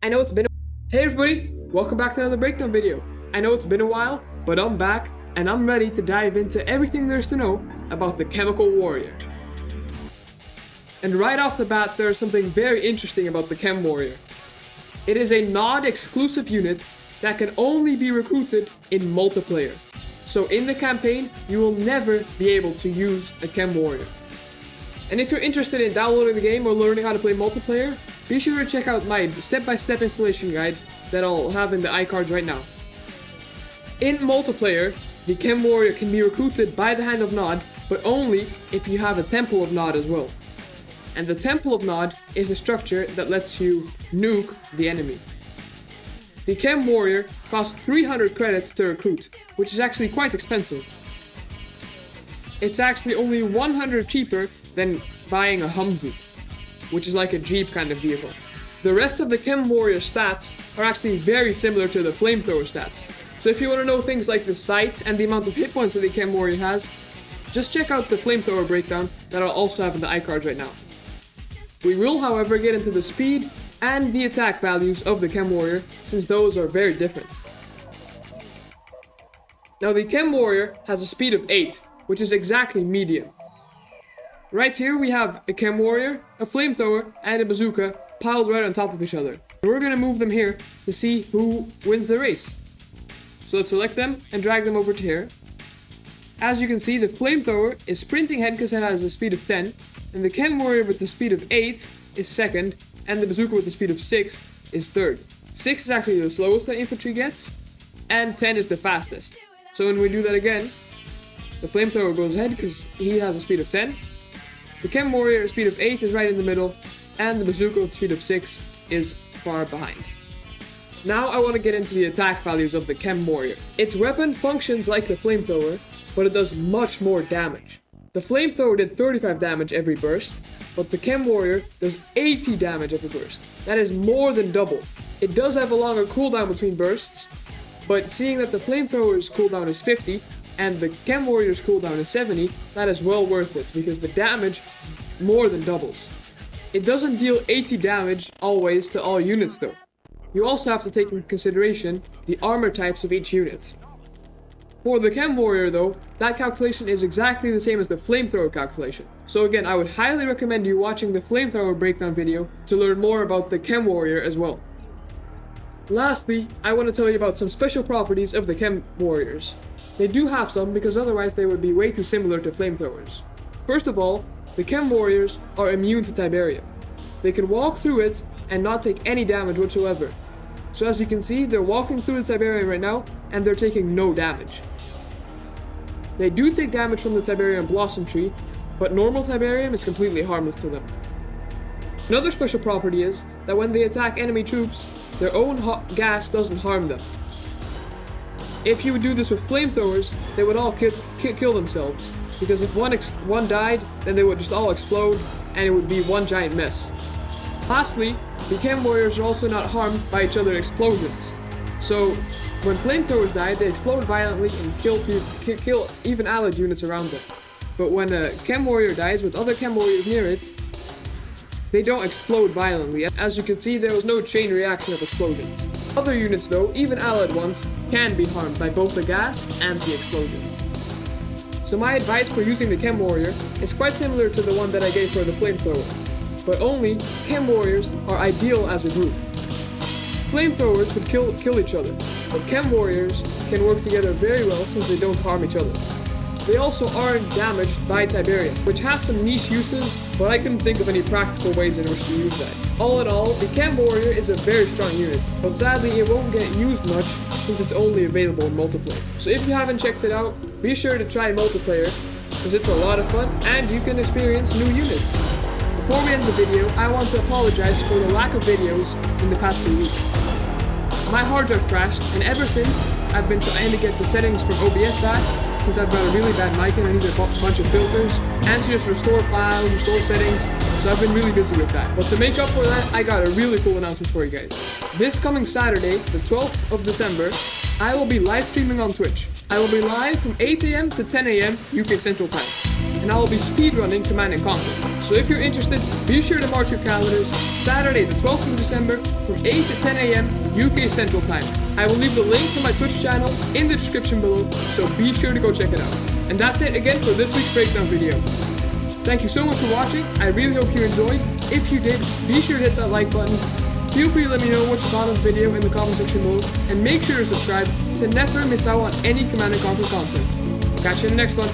I know it's been Hey everybody, welcome back to another breakdown video. I know it's been a while, but I'm back and I'm ready to dive into everything there's to know about the Chemical Warrior. And right off the bat, there's something very interesting about the Chem Warrior. It is a NOD exclusive unit that can only be recruited in multiplayer. So in the campaign, you will never be able to use a Chem Warrior. And if you're interested in downloading the game or learning how to play multiplayer, be sure to check out my step-by-step installation guide that I'll have in the iCards right now. In multiplayer, the Chem Warrior can be recruited by the hand of Nod, but only if you have a Temple of Nod as well. And the Temple of Nod is a structure that lets you nuke the enemy. The Chem Warrior costs 300 credits to recruit, which is actually quite expensive. It's actually only 100 cheaper than buying a Humvee, which is like a Jeep kind of vehicle. The rest of the Chem Warrior stats are actually very similar to the Flamethrower stats. So if you want to know things like the sight and the amount of hit points that the Chem Warrior has, just check out the Flamethrower breakdown that I'll also have in the iCards right now. We will, however, get into the speed and the attack values of the Chem Warrior, since those are very different. Now the Chem Warrior has a speed of 8, which is exactly medium. Right here we have a Chem Warrior, a Flamethrower, and a Bazooka piled right on top of each other. We're going to move them here to see who wins the race. So let's select them and drag them over to here. As you can see, the Flamethrower is sprinting ahead because it has a speed of 10, and the Chem Warrior with the speed of 8 is second, and the Bazooka with the speed of 6 is third. 6 is actually the slowest that Infantry gets, and 10 is the fastest. So when we do that again, the Flamethrower goes ahead because he has a speed of 10. The Chem Warrior speed of 8 is right in the middle, and the Bazooka with speed of 6 is far behind. Now I want to get into the attack values of the Chem Warrior. Its weapon functions like the Flamethrower, but it does much more damage. The Flamethrower did 35 damage every burst, but the Chem Warrior does 80 damage every burst. That is more than double. It does have a longer cooldown between bursts, but seeing that the Flamethrower's cooldown is 50, and the Chem Warrior's cooldown is 70, that is well worth it, because the damage more than doubles. It doesn't deal 80 damage always to all units though. You also have to take into consideration the armor types of each unit. For the Chem Warrior though, that calculation is exactly the same as the Flamethrower calculation. So again, I would highly recommend you watching the Flamethrower breakdown video to learn more about the Chem Warrior as well. Lastly, I want to tell you about some special properties of the Chem Warriors. They do have some, because otherwise they would be way too similar to Flamethrowers. First of all, the Chem Warriors are immune to Tiberium. They can walk through it and not take any damage whatsoever. So as you can see, they're walking through the Tiberium right now, and they're taking no damage. They do take damage from the Tiberium Blossom Tree, but normal Tiberium is completely harmless to them. Another special property is that when they attack enemy troops, their own gas doesn't harm them. If you would do this with Flamethrowers, they would all kill themselves, because if one died, then they would just all explode, and it would be one giant mess. Lastly, the Chem Warriors are also not harmed by each other's explosions. So, when Flamethrowers die, they explode violently and kill even allied units around them. But when a Chem Warrior dies with other Chem Warriors near it, they don't explode violently. As you can see, there was no chain reaction of explosions. Other units though, even allied ones, can be harmed by both the gas and the explosions. So my advice for using the Chem Warrior is quite similar to the one that I gave for the Flamethrower, but only Chem Warriors are ideal as a group. Flamethrowers would kill each other, but Chem Warriors can work together very well since they don't harm each other. They also aren't damaged by Tiberium, which has some niche uses, but I couldn't think of any practical ways in which to use that. All in all, the Chem Warrior is a very strong unit, but sadly it won't get used much since it's only available in multiplayer. So if you haven't checked it out, be sure to try multiplayer, because it's a lot of fun and you can experience new units. Before we end the video, I want to apologize for the lack of videos in the past 2 weeks. My hard drive crashed, and ever since, I've been trying to get the settings from OBS back, since I've got a really bad mic and I need a bunch of filters, and to just restore files, restore settings, so I've been really busy with that. But to make up for that, I got a really cool announcement for you guys. This coming Saturday, the 12th of December, I will be live streaming on Twitch. I will be live from 8 AM to 10 AM UK Central Time. And and I will be speedrunning Command and Conquer. So if you're interested, be sure to mark your calendars Saturday the 12th of December from 8 to 10 AM UK Central Time. I will leave the link to my Twitch channel in the description below, so be sure to go check it out. And that's it again for this week's breakdown video. Thank you so much for watching. I really hope you enjoyed. If you did, be sure to hit that like button. Feel free to let me know what you thought of the video in the comment section below, and make sure to subscribe to never miss out on any Command & Conquer content. Catch you in the next one.